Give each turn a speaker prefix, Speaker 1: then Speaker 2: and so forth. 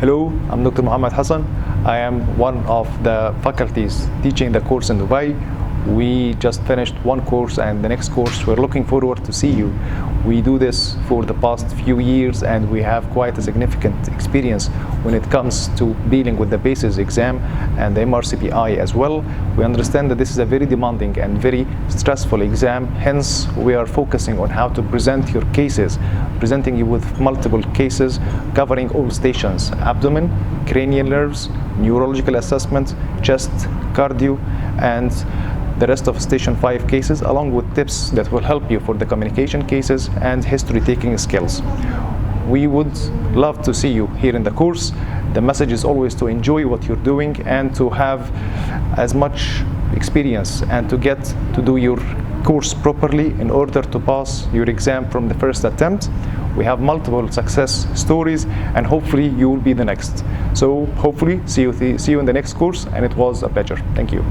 Speaker 1: Hello, I'm Dr. Muhammad Hassan. I am one of the faculties teaching the course in Dubai. We just finished one course, and the next course we're looking forward to see you. We do this for the past few years, and we have quite a significant experience when it comes to dealing with the PACES exam and the MRCP as well. We understand that this is a very demanding and very stressful exam, hence we are focusing on how to present your cases, presenting you with multiple cases covering all stations: abdomen, cranial nerves, neurological assessment, chest, cardio, and the rest of station 5 cases, along with tips that will help you for the communication cases and history taking skills. We would love to see you here in the course. The message is always to enjoy what you're doing and to have as much experience and to get to do your course properly in order to pass your exam from the first attempt. We have multiple success stories, and hopefully you will be the next. So hopefully see you in the next course, and it was a pleasure. Thank you.